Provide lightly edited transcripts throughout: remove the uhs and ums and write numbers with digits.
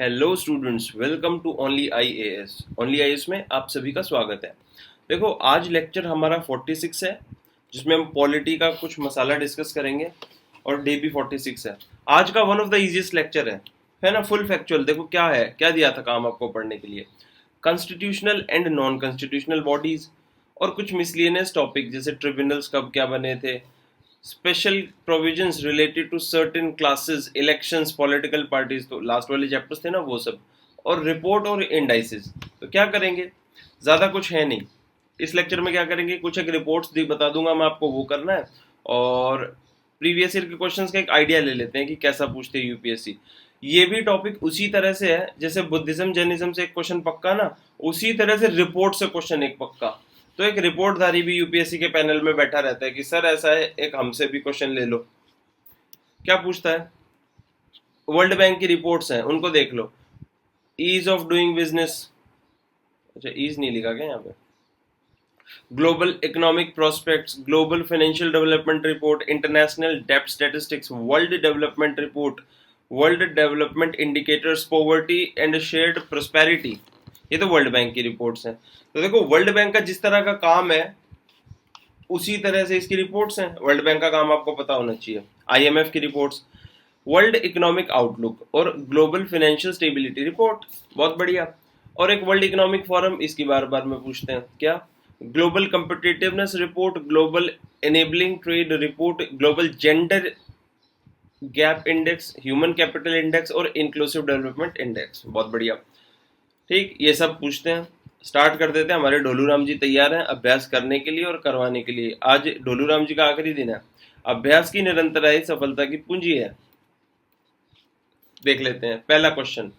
Hello students, welcome to Only IAS. Only IAS में आप सभी का स्वागत है। देखो, आज लेक्चर हमारा 46 है, जिसमें हम पॉलिटी का कुछ मसाला डिस्कस करेंगे और डे भी 46 है। आज का one of the easiest lecture है ना। Full factual. देखो क्या है, क्या दिया था काम आपको पढ़ने के लिए। Constitutional and non constitutional bodies और कुछ मिसलिनियस टॉपिक जैसे ट्रिब्यूनल्स कब क्या बने थे, special provisions related to certain classes, elections, political parties, तो लास्ट वाले चैप्टर्स थे ना वो सब, और रिपोर्ट और इंडाइसिस। तो क्या करेंगे, ज़्यादा कुछ है नहीं इस लेक्चर में। क्या करेंगे, कुछ एक रिपोर्ट्स बता दूंगा मैं आपको, वो करना है। और प्रीवियस ईयर के क्वेश्चंस का एक आइडिया ले लेते हैं कि कैसा पूछते हैं यूपीएससी। ये भी टॉपिक उसी तरह से है जैसे बुद्धिज्म जैनिज्म से एक क्वेश्चन पक्का ना, उसी तरह से रिपोर्ट से क्वेश्चन एक पक्का। तो एक रिपोर्टधारी भी यूपीएससी के पैनल में बैठा रहता है कि सर ऐसा है, एक हमसे भी क्वेश्चन ले लो। क्या पूछता है, वर्ल्ड बैंक की रिपोर्ट्स हैं उनको देख लो। ईज ऑफ डूइंग बिजनेस, अच्छा ईज नहीं लिखा क्या यहाँ पे, global economic prospects, global financial development report, international डेब्ट statistics, world development report, world development indicators, poverty and shared prosperity. ये तो वर्ल्ड बैंक की रिपोर्ट्स हैं। तो देखो, वर्ल्ड बैंक का जिस तरह का काम है उसी तरह से इसकी रिपोर्ट्स हैं। वर्ल्ड बैंक का काम आपको पता होना चाहिए। आईएमएफ की रिपोर्ट्स, वर्ल्ड इकोनॉमिक आउटलुक और ग्लोबल फाइनेंशियल स्टेबिलिटी रिपोर्ट, बहुत बढ़िया। और एक वर्ल्ड इकोनॉमिक फोरम, इसकी बार बार में पूछते हैं क्या, global competitiveness report, global enabling trade report, global gender gap index, human capital index और इंक्लूसिव डेवलपमेंट इंडेक्स, बहुत बढ़िया। ठीक, ये सब पूछते हैं। स्टार्ट कर देते हैं। हमारे ढोलू राम जी तैयार हैं अभ्यास करने के लिए और करवाने के लिए। आज ढोलू राम जी का आखिरी दिन है। अभ्यास की निरंतरता ही सफलता की पूंजी है। देख लेते हैं पहला क्वेश्चन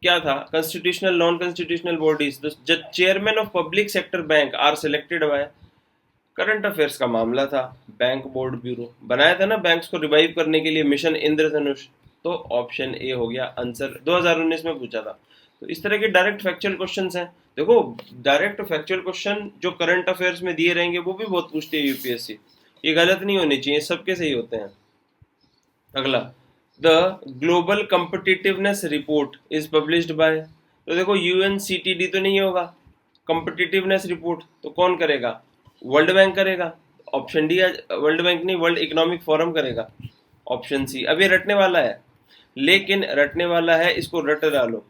क्या था, constitutional non constitutional bodies the chairman of public sector bank are selected by, current affairs का मामला था। बैंक बोर्ड ब्यूरो बनाया था ना बैंक्स को रिवाइव करने के लिए, मिशन इंद्रधनुष। तो ऑप्शन ए हो गया आंसर, 2019 में पूछा था। तो इस तरह के डायरेक्ट फैक्चुअल क्वेश्चंस हैं। देखो, डायरेक्ट फैक्चुअल क्वेश्चन जो करंट अफेयर्स में दिए रहेंगे वो भी बहुत पूछती है यूपीएससी। ये गलत नहीं होनी चाहिए, सबके सही होते हैं। अगला, the global competitiveness report is published by, तो देखो यूएनसीटीडी तो नहीं होगा। कम्पिटिटिवनेस रिपोर्ट तो कौन करेगा, वर्ल्ड बैंक करेगा। ऑप्शन डी, वर्ल्ड बैंक नहीं, वर्ल्ड इकोनॉमिक फोरम करेगा। Option C. अब ये रटने वाला है, लेकिन रटने वाला है, इसको रट डालो।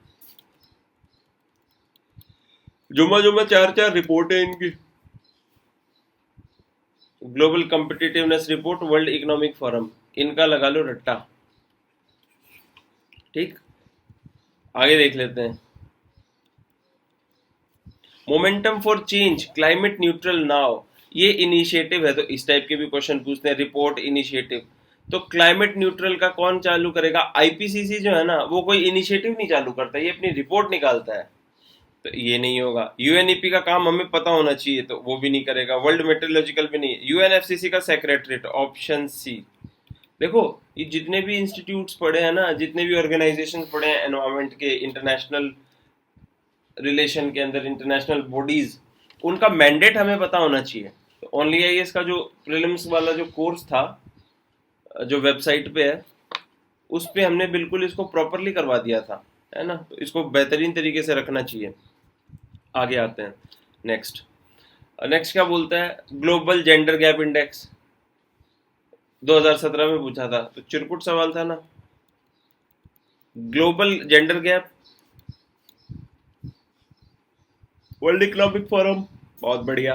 जुम्मा जुम्मा चार चार रिपोर्ट है इनकी। Global competitiveness report, world economic forum, इनका लगा लो रट्टा। ठीक, आगे देख लेते हैं। Momentum for change climate neutral now, ये इनिशिएटिव है। तो इस टाइप के भी क्वेश्चन पूछते हैं, रिपोर्ट इनिशिएटिव। तो क्लाइमेट न्यूट्रल का कौन चालू करेगा, आईपीसीसी जो है ना, वो कोई इनिशिएटिव नहीं चालू करता, ये अपनी रिपोर्ट निकालता है। तो ये नहीं होगा। यूएनईपी का काम हमें पता होना चाहिए, तो वो भी नहीं करेगा। वर्ल्ड मेट्रोलॉजिकल भी नहीं। यूएनएफसीसी का सेक्रेटरीट, ऑप्शन सी। देखो, ये जितने भी इंस्टीट्यूट्स पढ़े हैं ना, जितने भी ऑर्गेनाइजेशन पढ़े हैं एनवायरमेंट के, इंटरनेशनल रिलेशन के अंदर, इंटरनेशनल बॉडीज, उनका मैंडेट हमें पता होना चाहिए। तो ओनली आईएएस का जो प्रीलिम्स वाला जो कोर्स था, जो वेबसाइट पे है, उस पे हमने बिल्कुल इसको प्रॉपरली करवा दिया था, है ना। तो इसको बेहतरीन तरीके से रखना चाहिए। आगे आते हैं। नेक्स्ट नेक्स्ट क्या बोलता है, ग्लोबल जेंडर गैप इंडेक्स 2017 में पूछा था, तो चिरकुट सवाल था ना। Global gender gap, world economic forum, बहुत बढ़िया।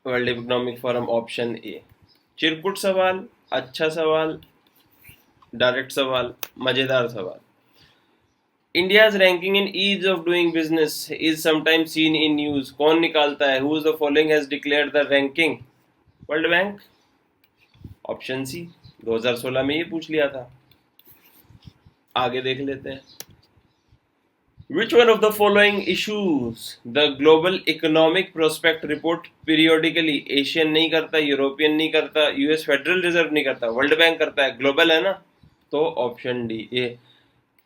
World economic forum, option A. चिरकुट सवाल, अच्छा सवाल, डायरेक्ट सवाल, मजेदार सवाल। India's ranking in ease of doing business is sometimes seen in news, कौन निकालता है, who is the following has declared the ranking, world bank. Option C, 2016 में ये पूछ लिया था। आगे देख लेते हैं। Which one of the following issues the global economic prospect report periodically? Asian नहीं करता, यूरोपियन नहीं करता, यूएस फेडरल रिजर्व नहीं करता, वर्ल्ड बैंक करता है, ग्लोबल है ना। तो ऑप्शन डी, ये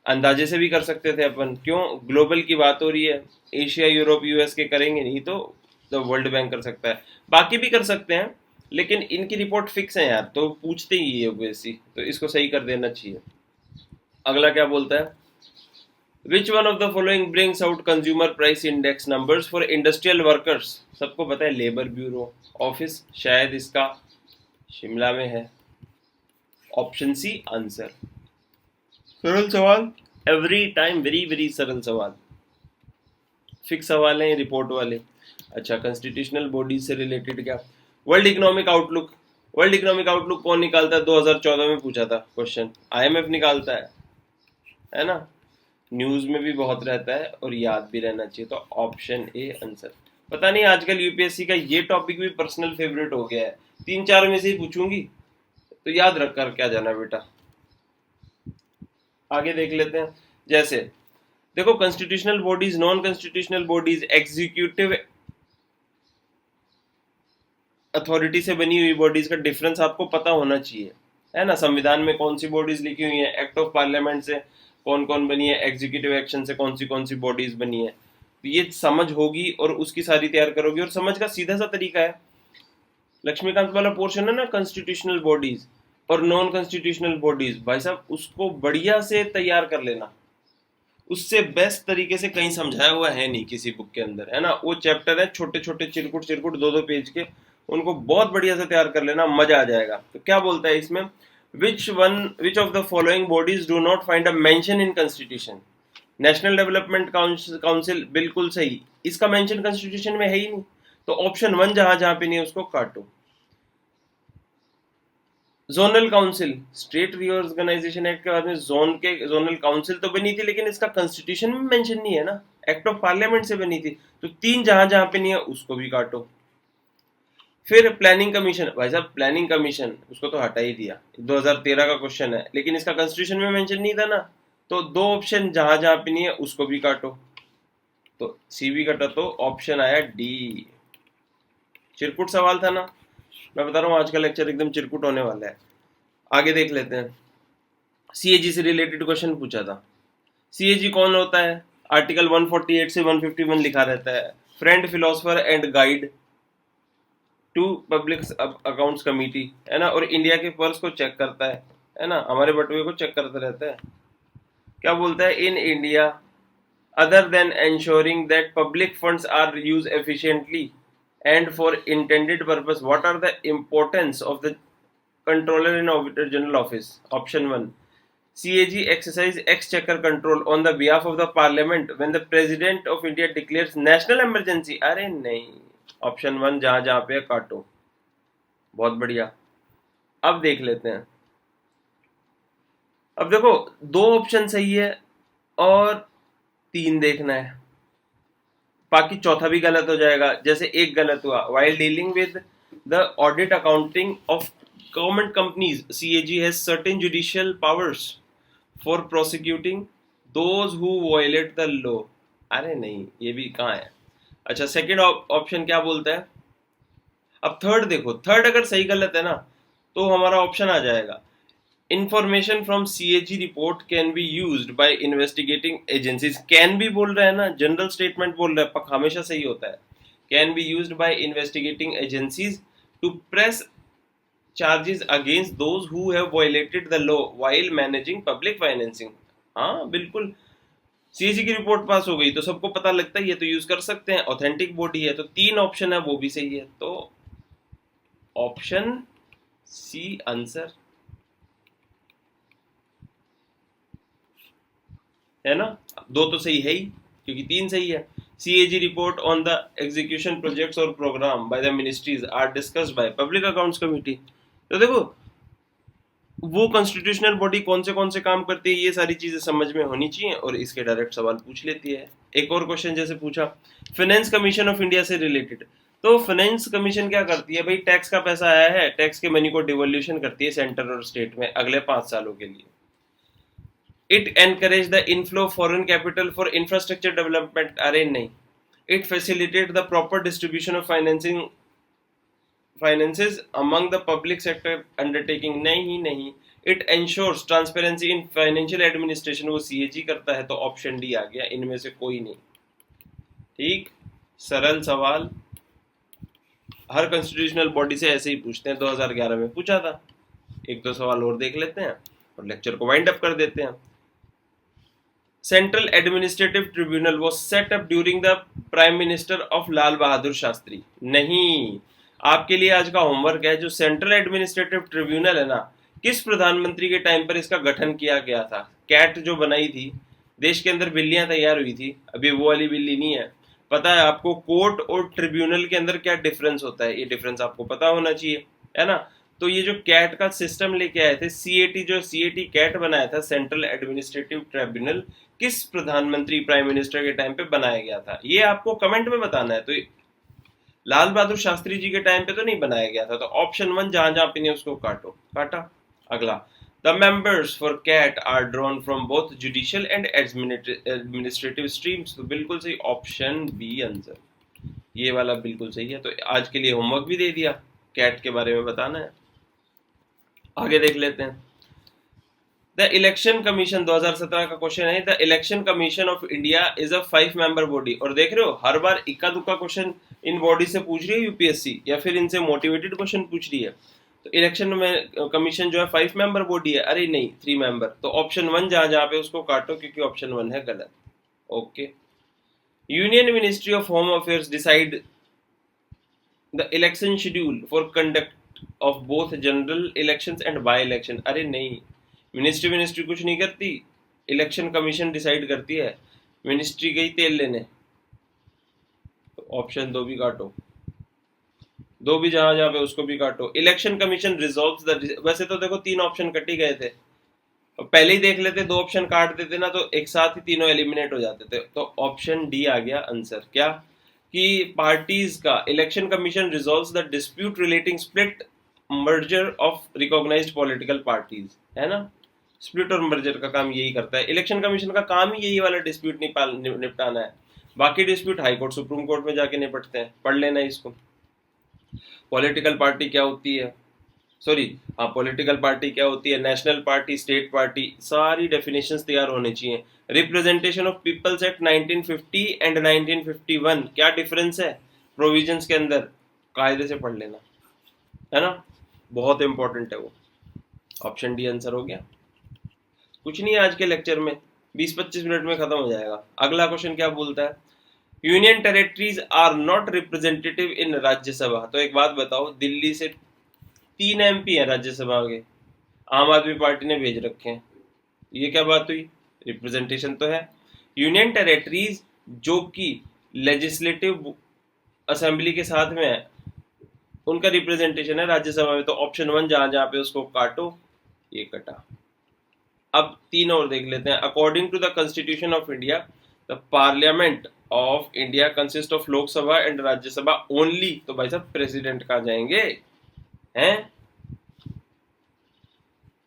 अंदाजे से भी कर सकते थे अपन, क्यों, ग्लोबल की बात हो रही है, एशिया यूरोप यूएस के करेंगे नहीं, तो वर्ल्ड बैंक कर सकता है। बाकी भी कर सकते हैं, लेकिन इनकी रिपोर्ट फिक्स है यार, तो पूछते ही है यूपीएससी, तो इसको सही कर देना चाहिए। अगला क्या बोलता है, which one of the following brings out consumer price index numbers for industrial workers. सबको पता है लेबर ब्यूरो ऑफिस, शायद इसका शिमला में है। Option C answer. सरल सवाल, एवरी टाइम वेरी वेरी सरल सवाल, फिक्स सवाल है रिपोर्ट वाले। अच्छा, कॉन्स्टिट्यूशनल बॉडीज से रिलेटेड क्या, world economic outlook. World economic outlook कौन निकालता है, 2014 में पूछा था क्वेश्चन, आईएमएफ निकालता है ना। न्यूज में भी बहुत रहता है और याद भी रहना चाहिए, तो ऑप्शन ए आंसर। पता नहीं आजकल यूपीएससी का ये टॉपिक भी पर्सनल फेवरेट हो गया है, 3-4 में से ही पूछूंगी, तो याद रख कर क्या जाना बेटा। आगे देख लेते हैं, जैसे देखो constitutional bodies, non constitutional bodies, executive authority से बनी हुई बॉडीज का डिफरेंस आपको पता होना चाहिए, है ना। संविधान में कौन सी बॉडीज लिखी हुई है, एक्ट ऑफ पार्लियामेंट से कौन कौन बनी है, एग्जीक्यूटिव एक्शन से कौन सी बॉडीज बनी है, तो ये समझ होगी और उसकी सारी तैयार करोगे। और समझ का सीधा सा तरीका है, लक्ष्मीकांत वाला पोर्शन है ना कॉन्स्टिट्यूशनल बॉडीज और नॉन कॉन्स्टिट्यूशनल बॉडीज, भाई साहब उसको बढ़िया से तैयार कर लेना। उससे बेस्ट तरीके से कहीं समझाया हुआ है नहीं किसी बुक के अंदर, है ना। वो चैप्टर है छोटे छोटे चिरकुट चिरकुट 2-2 पेज के, उनको बहुत बढ़िया से तैयार कर लेना, मजा आ जाएगा। तो क्या बोलता है इसमें, which of the following bodies do not find a mention in constitution. National development council बिल्कुल सही, इसका मेंशन कॉन्स्टिट्यूशन में है ही नहीं, तो ऑप्शन 1 जहां जहां पे नहीं है उसको काटो। Zonal council, state reorganisation act के बाद में जोनल काउंसिल तो बनी थी, लेकिन इसका कॉन्स्टिट्यूशन में मेंशन नहीं है ना, एक्ट ऑफ पार्लियामेंट से बनी थी, तो 3 जहां जहां पे नहीं है उसको भी काटो। फिर प्लानिंग कमीशन, भाई साहब प्लानिंग कमीशन उसको तो हटा ही दिया, 2013 का क्वेश्चन है, लेकिन इसका कॉन्स्टिट्यूशन में मेंशन नहीं था ना, तो 2 ऑप्शन जहां जहां पे नहीं है उसको भी काटो, तो सी भी कटा, तो ऑप्शन आया डी। चिरकुट सवाल था ना, मैं बता रहा हूँ आज का लेक्चर एकदम चिरकुट होने वाला है। आगे देख लेते हैं, सीएजी से रिलेटेड क्वेश्चन पूछा था। सीएजी कौन होता है, आर्टिकल 148 से 151 लिखा रहता है, friend philosopher and guide to public accounts committee, है ना, और इंडिया के पर्स को चेक करता है ना, हमारे बटुए को चेक करता रहता है। क्या बोलता है, in India other than ensuring that public funds are used efficiently and for intended purpose, what are the importance of the controller and auditor general office? Option 1, CAG exercise exchequer control on the behalf of the parliament when the president of India declares national emergency। अरे नहीं, option 1 जहां जहां पे काटो, बहुत बढ़िया। अब देख लेते हैं, अब देखो 2 ऑप्शन सही है और 3 देखना है, बाकी चौथा भी गलत हो जाएगा। जैसे एक गलत हुआ, while dealing with the audit accounting of government companies, CAG has certain judicial powers for prosecuting those who violate the law। अरे नहीं, ये भी कहाँ है। अच्छा, सेकंड ऑप्शन क्या बोलता है। अब थर्ड देखो, थर्ड अगर सही गलत है ना तो हमारा ऑप्शन आ जाएगा, information from CAG report can be used by investigating agencies. Can be बोल रहा है ना, जनरल स्टेटमेंट बोल रहा है, पक हमेशा सही होता है। Can be used by investigating agencies to press charges against those who have violated the law while managing public financing. हाँ बिल्कुल, सीएजी की रिपोर्ट पास हो गई तो सबको पता लगता है, ये तो यूज कर सकते हैं, ऑथेंटिक बॉडी है, तो 3 ऑप्शन है वो भी सही है, तो ऑप्शन सी आंसर, है ना। 2 तो सही है ही क्योंकि 3 सही है। CAG report on the execution projects और programme by the ministries are discussed by public accounts committee. तो देखो वो कॉन्स्टिट्यूशनल बॉडी कौन से काम करती है, ये सारी चीजें समझ में होनी चाहिए और इसके डायरेक्ट सवाल पूछ लेती है। एक और क्वेश्चन जैसे पूछा, फाइनेंस कमीशन ऑफ इंडिया से रिलेटेड, तो फाइनेंस कमीशन क्या करती है भाई, टैक्स का पैसा आया है, टैक्स के मनी को डिवोल्यूशन करती है सेंटर और स्टेट में अगले 5 सालों के लिए। It encourage the inflow of foreign capital for infrastructure development। अरे नहीं, it facilitate the proper distribution of finances among the public sector undertaking। नहीं, it ensures transparency in financial administration, वो CAG करता है, तो ऑप्शन डी आ गया, इनमें से कोई नहीं। ठीक, सरल सवाल, हर कॉन्स्टिट्यूशनल बॉडी से ऐसे ही पूछते हैं, 2011 में पूछा था। एक दो सवाल और देख लेते हैं और लेक्चर को वाइंड अप कर देते हैं। Central administrative tribunal was set up during the prime minister of Lal Bahadur Shastri. नहीं, आपके लिए आज का होमवर्क है, जो सेंट्रल एडमिनिस्ट्रेटिव ट्रिब्यूनल है ना, किस प्रधानमंत्री के टाइम पर इसका गठन किया गया था। कैट जो बनाई थी, देश के अंदर बिल्लियां तैयार हुई थी, अभी वो वाली बिल्ली नहीं है। पता है आपको कोर्ट और ट्रिब्यूनल के अंदर क्या डिफरेंस होता है, ये डिफरेंस आपको पता होना चाहिए, है ना। तो ये जो कैट का सिस्टम लेके आए थे, सीएटी, जो सीएटी कैट बनाया था, सेंट्रल एडमिनिस्ट्रेटिव ट्रिब्यूनल, किस प्रधानमंत्री प्राइम मिनिस्टर के टाइम पे बनाया गया था, ये आपको कमेंट में बताना है। तो लाल बहादुर शास्त्री जी के टाइम पे तो नहीं बनाया गया था, तो ऑप्शन 1 जहां जहां पे नहीं उसको काटो, काटा। अगला, the members for CAT are drawn from both judicial and administrative streams. तो बिल्कुल सही, ऑप्शन बी आंसर, ये वाला बिल्कुल सही है। तो आज के लिए होमवर्क भी दे दिया, कैट के बारे में बताना है। आगे देख लेते हैं। द इलेक्शन कमीशन 2017 का क्वेश्चन है, the election commission of India is a 5 member body. और देख रहे हो, हर बार इक्का दुक्का क्वेश्चन इन बॉडी से पूछ रही है यूपीएससी, या फिर इनसे मोटिवेटेड क्वेश्चन पूछ रही है। तो इलेक्शन में कमीशन जो है 5 मेंबर बॉडी है, अरे नहीं 3 मेंबर। तो ऑप्शन 1 जहां जहां पे उसको काटो, क्योंकि ऑप्शन 1 है गलत। Okay. Union ministry of home affairs decide the election schedule for conduct of both general elections and by election. अरे नहीं, मिनिस्ट्री कुछ नहीं करती, इलेक्शन कमीशन डिसाइड करती है। मिनिस्ट्री गई तेल लेने, तो ऑप्शन 2 भी काटो, 2 भी जहां जहां पे उसको भी काटो। इलेक्शन कमीशन रिजॉल्व्स द, वैसे तो देखो 3 ऑप्शन कट ही गए थे, और पहले ही देख लेते, 2 ऑप्शन काट देते ना, तो एक साथ ही तीनों एलिमिनेट हो जाते थे। तो ऑप्शन डी आ गया आंसर। क्या कि पार्टीज का election commission resolves the dispute relating split merger of recognised political parties, है ना। स्प्लिट और मर्जर का काम यही करता है, इलेक्शन कमीशन का काम ही यही वाला डिस्प्यूट निपटाना है। बाकी dispute high court supreme court में जाके निपटते हैं, पढ़ लेना इसको। पॉलिटिकल पार्टी क्या होती है, सॉरी हाँ, पॉलिटिकल पार्टी क्या होती है, नेशनल पार्टी, स्टेट पार्टी, सारी डेफिनेशंस तैयार होनी चाहिए। Representation of people's act 1950 and 1951, क्या डिफरेंस है प्रोविजंस के अंदर, कायदे से पढ़ लेना, है ना, बहुत इंपॉर्टेंट है वो। ऑप्शन डी आंसर हो गया। कुछ नहीं है आज के लेक्चर में, 20-25 मिनट में खत्म हो जाएगा। अगला क्वेश्चन क्या बोलता है, union territories are not representative in Rajya Sabha. तो एक बात बताओ, दिल्ली से 3 एमपी है राज्यसभा के, आम आदमी पार्टी ने भेज रखे हैं, ये क्या बात हुई, रिप्रेजेंटेशन तो है। यूनियन टेरिटरीज जो कि लेजिस्लेटिव असेंबली के साथ में है, उनका रिप्रेजेंटेशन है राज्यसभा में। तो ऑप्शन 1 जहां जहां पे उसको काटो, ये कटा। अब 3 और देख लेते हैं। According to the constitution of India, the parliament of India consist of Lok Sabha and Rajya Sabha only. तो भाई साहब प्रेसिडेंट कहाँ जाएंगे हैं।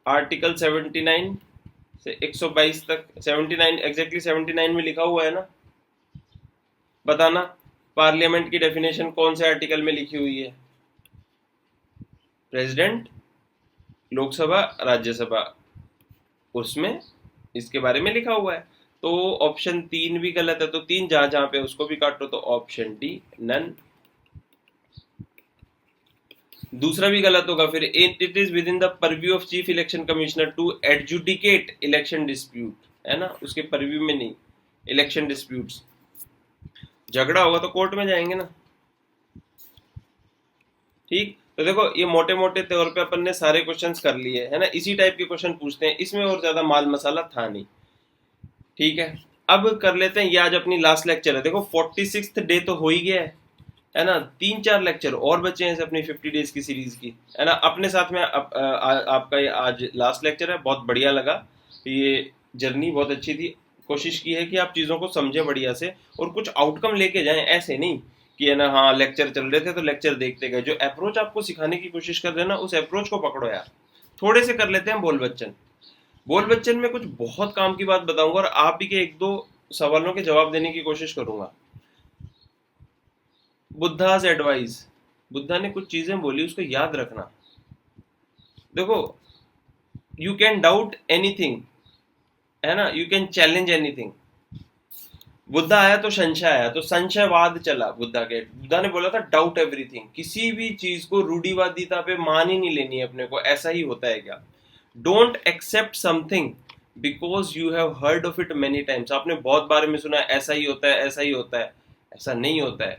आर्टिकल 79 से 122 तक, 79 एग्जैक्टली 79 में लिखा हुआ है ना, बताना पार्लियामेंट की डेफिनेशन कौन से आर्टिकल में लिखी हुई है। प्रेसिडेंट, लोकसभा, राज्यसभा, उसमें इसके बारे में लिखा हुआ है। तो ऑप्शन 3 भी गलत है, तो 3 जहां जहां पे उसको भी काटो, तो ऑप्शन डी नन। दूसरा भी गलत होगा फिर, it is within the purview of chief election commissioner to adjudicate election dispute, है ना, उसके परव्यू में नहीं। इलेक्शन डिस्प्यूट्स, झगड़ा होगा तो कोर्ट में जाएंगे ना, ठीक। तो देखो ये मोटे मोटे तौर पे अपन ने सारे क्वेश्चंस कर लिए, है ना, इसी टाइप के क्वेश्चन पूछते हैं, इसमें और ज्यादा माल मसाला था नहीं, ठीक है। अब कर लेते हैं, ये आज अपनी लास्ट लेक्चर है। देखो 46th डे तो हो ही गया है ना, 3-4 लेक्चर और बचे हैं अपनी 50 डेज की सीरीज की, है ना। अपने साथ में आपका ये आज लास्ट लेक्चर है, बहुत बढ़िया लगा, ये जर्नी बहुत अच्छी थी। कोशिश की है कि आप चीज़ों को समझें बढ़िया से और कुछ आउटकम लेके जाएं, ऐसे नहीं कि है ना, हाँ लेक्चर चल रहे थे तो लेक्चर देखते गए। जो अप्रोच आपको सिखाने की कोशिश कर रहे हैं ना, उस अप्रोच को पकड़ो यार। थोड़े से कर लेते हैं बोल बच्चन। बोल बच्चन में कुछ बहुत काम की बात बताऊंगा, और आप ही के 1-2 सवालों के जवाब देने की कोशिश करूंगा। बुद्धा's एडवाइस, बुद्धा ने कुछ चीजें बोली, उसको याद रखना। देखो, यू कैन डाउट एनीथिंग, है ना, you can challenge anything. Buddha आया तो संशय आया, तो संशयवाद चला बुद्धा ने बोला था डाउट एवरीथिंग, किसी भी चीज को रूढ़िवादिता पे मान ही नहीं लेनी है अपने को, ऐसा ही होता है क्या। Don't accept something because you have heard of it many times, आपने बहुत बार में सुना है ऐसा ही होता है, ऐसा ही होता है, ऐसा नहीं होता है।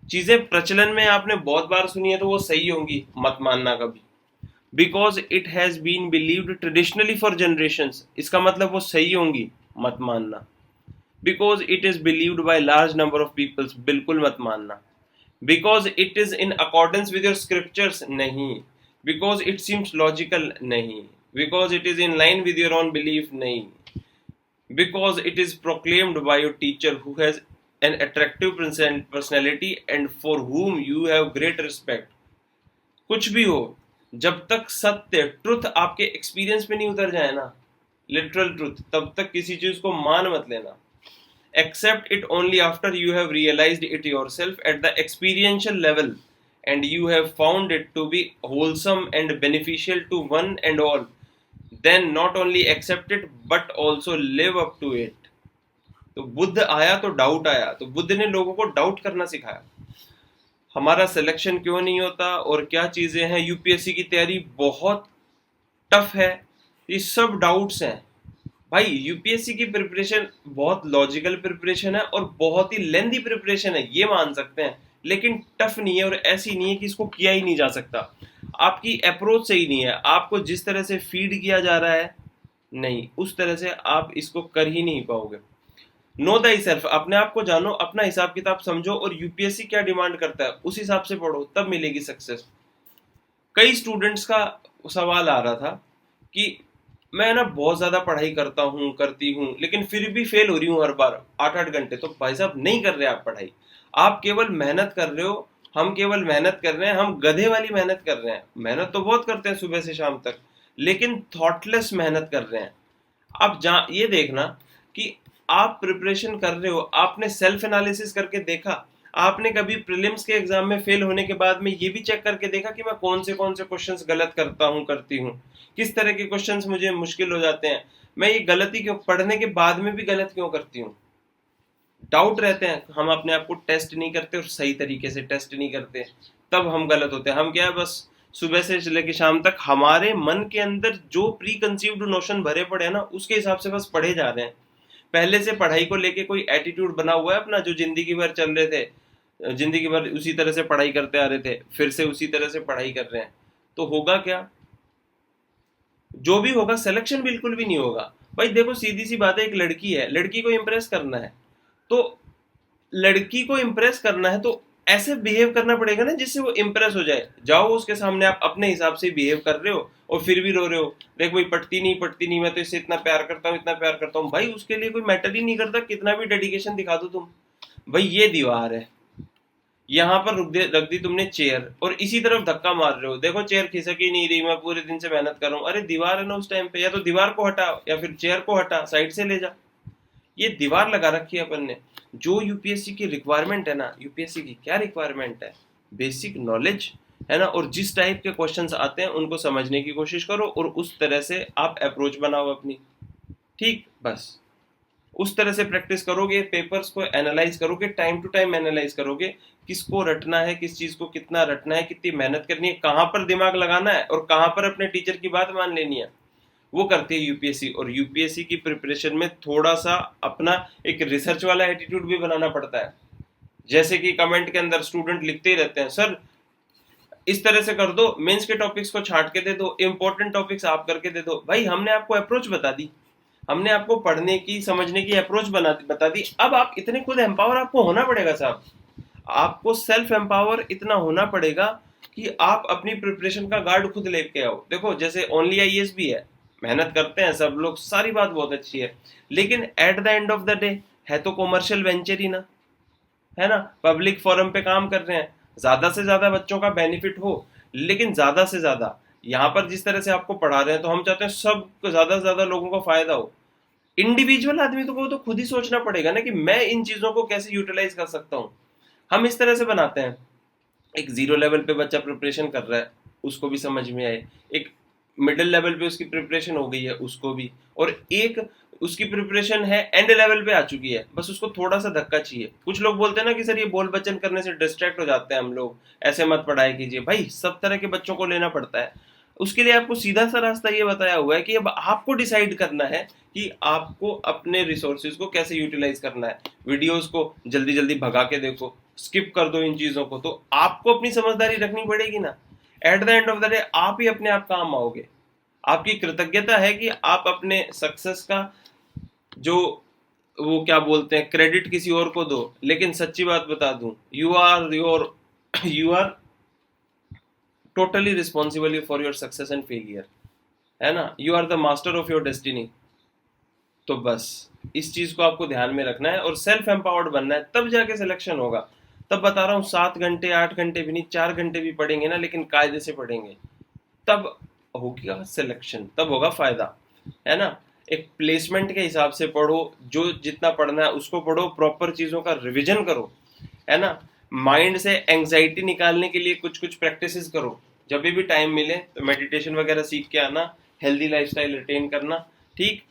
चीजें प्रचलन में आपने बहुत बार सुनी है तो वो सही होंगी, मत मानना कभी। Because it has been believed traditionally for generations, इसका मतलब वो सही होंगी, मत मानना। Because it is believed by large number of peoples, बिल्कुल मत मानना। Because it is in accordance with your scriptures, नहीं। बिकॉज इट सीम्स लॉजिकल, नहीं। Because it is in line with your own belief, नहीं। Because it is proclaimed by your teacher who has an attractive personality and for whom you have great respect. कुछ भी हो, जब तक सत्य truth आपके experience पे नहीं उतर जाए ना, लिटरल ट्रुथ, तब तक किसी चीज को मान मत लेना। Accept it only after you have realized it yourself at the experiential level and you have found it to be wholesome and beneficial to one and all, then not only accept it but also live up to it। तो बुद्ध आया तो doubt आया, तो बुद्ध ने लोगों को doubt करना सिखाया। हमारा सिलेक्शन क्यों नहीं होता और क्या चीजें हैं, यूपीएससी की तैयारी बहुत टफ है, ये सब डाउट्स हैं भाई। यूपीएससी की प्रिपरेशन बहुत लॉजिकल प्रिपरेशन है और बहुत ही लेंथी प्रिपरेशन है, ये मान सकते हैं, लेकिन टफ नहीं है और ऐसी नहीं है कि इसको किया ही नहीं जा सकता। आपकी अप्रोच सही नहीं है, आपको जिस तरह से फीड किया जा रहा है, नहीं, उस तरह से आप इसको कर ही नहीं पाओगे। नो द सेल्फ, अपने आप को जानो, अपना हिसाब किताब समझो और यूपीएससी क्या डिमांड करता है उस हिसाब से पढ़ो, तब मिलेगी सक्सेस। कई स्टूडेंट्स का सवाल आ रहा था कि मैं ना बहुत ज्यादा पढ़ाई करती हूँ लेकिन फिर भी फेल हो रही हूँ हर बार 8-8 घंटे। तो भाई साहब नहीं कर रहे आप पढ़ाई, आप केवल मेहनत कर रहे हो, हम केवल मेहनत कर रहे हैं, हम गधे वाली मेहनत कर रहे हैं। मेहनत तो बहुत करते हैं सुबह से शाम तक, लेकिन थॉटलेस मेहनत कर रहे हैं। आप ये देखना कि आप प्रिपरेशन कर रहे हो, आपने सेल्फ एनालिसिस करके देखा, आपने कभी प्रीलिम्स के एग्जाम में फेल होने के बाद में ये भी चेक करके देखा कि मैं कौन से क्वेश्चंस गलत करती हूँ, किस तरह के क्वेश्चंस मुझे मुश्किल हो जाते हैं, मैं ये गलती क्यों, पढ़ने के बाद में भी गलत क्यों करती हूँ। डाउट रहते हैं, हम अपने आप को टेस्ट नहीं करते और सही तरीके से टेस्ट नहीं करते, तब हम गलत होते हैं। हम क्या है, बस सुबह से लेकर शाम तक हमारे मन के अंदर जो प्री कंसीव्ड नोशन भरे पड़े हैं ना, उसके हिसाब से बस पढ़े जा रहे हैं। पहले से पढ़ाई को लेके कोई एटीट्यूड बना हुआ है अपना, जो जिंदगी भर चल रहे थे, जिंदगी भर उसी तरह से पढ़ाई करते आ रहे थे, फिर से उसी तरह से पढ़ाई कर रहे हैं, तो होगा क्या, जो भी होगा सिलेक्शन बिल्कुल भी नहीं होगा। भाई देखो सीधी सी बात है, एक लड़की है, लड़की को इम्प्रेस करना है, तो लड़की को इम्प्रेस करना है तो ऐसे बिहेव करना पड़ेगा ना जिससे वो इम्प्रेस हो जाए। जाओ उसके सामने आप अपने हिसाब से बिहेव कर रहे हो और फिर भी रो रहे हो, देख भाई पढ़ती नहीं, मैं तो इससे इतना प्यार करता हूँ, इतना प्यार करता हूँ। भाई उसके लिए कोई मैटर ही नहीं करता कितना भी डेडिकेशन दिखा दो तुम। भाई ये दीवार है, यहाँ पर रख दी तुमने चेयर और इसी तरफ धक्का मार रहे हो, देखो चेयर खिसक ही नहीं रही, मैं पूरे दिन से मेहनत कर रहा हूँ। अरे दीवार है ना उस टाइम पे, या तो दीवार को हटा या फिर चेयर को हटा, साइड से ले जा। ये दीवार लगा रखी है अपन ने। जो यूपीएससी की रिक्वायरमेंट है ना, यूपीएससी की क्या रिक्वायरमेंट है, बेसिक नॉलेज है ना, और जिस टाइप के क्वेश्चंस आते हैं उनको समझने की कोशिश करो और उस तरह से आप अप्रोच बनाओ अपनी, ठीक, बस उस तरह से प्रैक्टिस करोगे, पेपर्स को एनालाइज करोगे, टाइम टू टाइम एनालाइज करोगे, किसको रटना है, किस चीज को कितना रटना है, कितनी मेहनत करनी है, कहाँ पर दिमाग लगाना है और कहाँ पर अपने टीचर की बात मान लेनी है, वो करती है यूपीएससी। और यूपीएससी की प्रिपरेशन में थोड़ा सा अपना एक रिसर्च वाला एटीट्यूड भी बनाना पड़ता है। जैसे कि कमेंट के अंदर स्टूडेंट लिखते ही रहते हैं, सर इस तरह से कर दो, मेंस के टॉपिक्स को छांट के दे दो, इंपॉर्टेंट टॉपिक्स आप करके दे दो। भाई हमने आपको अप्रोच बता दी, हमने आपको पढ़ने की समझने की अप्रोच बता दी, अब आप इतने खुद एम्पावर आपको होना पड़ेगा साहब। आपको सेल्फ एम्पावर इतना होना पड़ेगा कि आप अपनी प्रिपरेशन का गार्ड खुद लेके आओ। देखो जैसे ओनली आईएएस भी है, मेहनत करते हैं सब लोग, सारी बात बहुत अच्छी है, लेकिन at the end of the day है तो कॉमर्शियल वेंचर ही ना, है ना, पब्लिक फोरम पे काम कर रहे हैं, ज्यादा से ज्यादा बच्चों का बेनिफिट हो, लेकिन ज्यादा से ज्यादा यहाँ पर जिस तरह से आपको पढ़ा रहे हैं तो हम चाहते हैं सब ज्यादा से ज्यादा लोगों को फायदा हो। इंडिविजुअल आदमी को तो खुद ही सोचना पड़ेगा ना कि मैं इन चीजों को कैसे यूटिलाइज कर सकता हूँ। हम इस तरह से बनाते हैं, एक जीरो लेवल पे बच्चा प्रिपरेशन कर रहा है उसको भी समझ में आए, एक मिडिल लेवल पे उसकी प्रिपरेशन हो गई है उसको भी, और एक उसकी प्रिपरेशन है एंड लेवल पे आ चुकी है, बस उसको थोड़ा सा धक्का चाहिए। कुछ लोग बोलते हैं ना कि सर ये बोल बच्चन करने से डिस्ट्रैक्ट हो जाते हैं हम लोग, ऐसे मत पढ़ाई कीजिए। भाई सब तरह के बच्चों को लेना पड़ता है, उसके लिए आपको सीधा सा रास्ता ये बताया हुआ है कि अब आपको डिसाइड करना है कि आपको अपने रिसोर्सेज को कैसे यूटिलाइज करना है। वीडियोस को जल्दी जल्दी भगा के देखो, स्किप कर दो इन चीजों को, तो आपको अपनी समझदारी रखनी पड़ेगी ना। At the end of the day आप ही अपने आप काम आओगे। आपकी कृतज्ञता है कि आप अपने सक्सेस का जो वो क्या बोलते हैं क्रेडिट किसी और को दो, लेकिन सच्ची बात बता दूं, you are totally responsible for your success and failure, है ना। You are the master of your destiny. तो बस इस चीज को आपको ध्यान में रखना है और सेल्फ एम्पावर्ड बनना है, तब जाके सिलेक्शन होगा। तब बता रहा हूँ 7 घंटे 8 घंटे भी नहीं, 4 घंटे भी पढ़ेंगे ना, लेकिन कायदे से पढ़ेंगे, तब होगा सिलेक्शन, तब होगा फायदा, है ना। एक प्लेसमेंट के हिसाब से पढ़ो, जो जितना पढ़ना है उसको पढ़ो, प्रॉपर चीजों का रिविजन करो, है ना। माइंड से एंग्जाइटी निकालने के लिए कुछ कुछ प्रैक्टिसेस करो, जब भी टाइम मिले तो मेडिटेशन वगैरह सीख के आना, हेल्दी लाइफस्टाइल रिटेन करना, ठीक।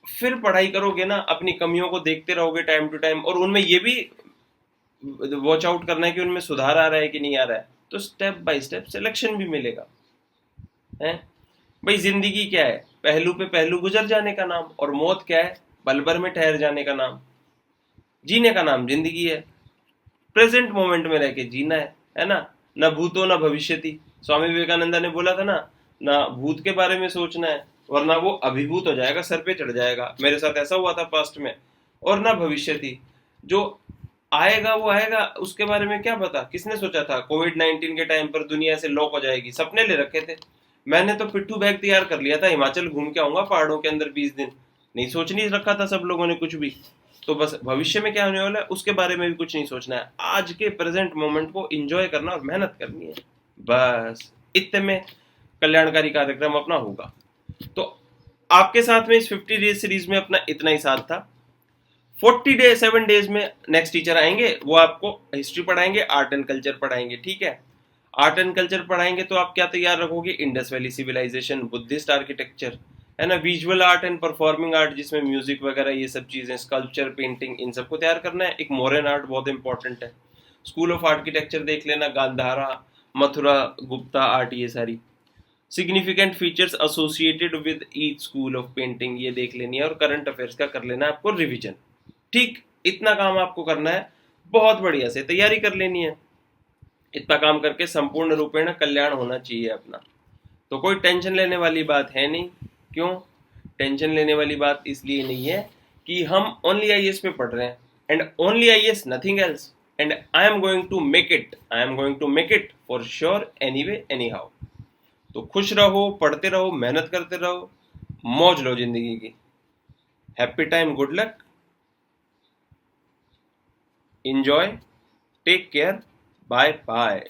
फिर पढ़ाई करोगे ना, अपनी कमियों को देखते रहोगे टाइम टू टाइम, और उनमें ये भी वॉच आउट करना है कि उनमें सुधार आ रहा है कि नहीं आ रहा है, तो स्टेप बाय स्टेप सिलेक्शन भी मिलेगा, है। भाई जिंदगी क्या है, पहलू पे पहलू गुजर जाने का नाम, और मौत क्या है, पल भर में ठहर जाने का नाम। जीने का नाम जिंदगी है, प्रेजेंट मोमेंट में रह के जीना है ना। न भूतो न भविष्यति, स्वामी विवेकानंद ने बोला था ना, ना भूत के बारे में सोचना है वरना वो अभिभूत हो जाएगा, सर पे चढ़ जाएगा। मेरे साथ ऐसा हुआ था पास्ट में। और ना भविष्यति, जो आएगा वो आएगा, उसके बारे में क्या पता। किसने सोचा था कोविड-19 के टाइम पर दुनिया से लॉक हो जाएगी, सपने ले रखे थे। मैंने तो पिट्ठू बैग तैयार कर लिया था, हिमाचल घूम के आऊंगा पहाड़ों के अंदर 20 दिन। नहीं सोच नहीं रखा था सब लोगों ने कुछ भी। तो बस भविष्य में क्या होने वाला है उसके बारे में भी कुछ नहीं सोचना है, आज के प्रेजेंट मोमेंट को एंजॉय करना और मेहनत करनी है, बस इतने में कल्याणकारी कार्यक्रम अपना होगा। तो आपके साथ में इस 50 डेज सीरीज में अपना इतना ही साथ था। 7 डेज में नेक्स्ट टीचर आएंगे, वो आपको हिस्ट्री पढ़ाएंगे, आर्ट एंड कल्चर पढ़ाएंगे, ठीक है। आर्ट एंड कल्चर पढ़ाएंगे तो आप क्या तैयार रखोगे, Indus valley civilisation, Buddhist architecture, है ना, visual art and performing art जिसमें म्यूजिक वगैरह ये सब चीजें, स्कल्पचर, पेंटिंग, इन सबको तैयार करना है। एक मॉडर्न आर्ट बहुत इंपॉर्टेंट है, स्कूल ऑफ आर्किटेक्चर देख लेना, गांधारा, मथुरा गुप्ता आर्ट, ये सारी significant features associated with each school of painting ये देख लेनी है, और करंट अफेयर्स का कर लेना है आपको रिवीजन, ठीक। इतना काम आपको करना है, बहुत बढ़िया से तैयारी कर लेनी है। इतना काम करके संपूर्ण रूपेण कल्याण होना चाहिए अपना। तो कोई टेंशन लेने वाली बात है नहीं। क्यों टेंशन लेने वाली बात इसलिए नहीं है कि हम ओनली आईएएस पे पढ़ रहे हैं, and only IAS, nothing else, and I am going to make it for sure, anyway any how. तो खुश रहो, पढ़ते रहो, मेहनत करते रहो, मौज लो जिंदगी की। Happy time, good luck, enjoy, take care, bye bye।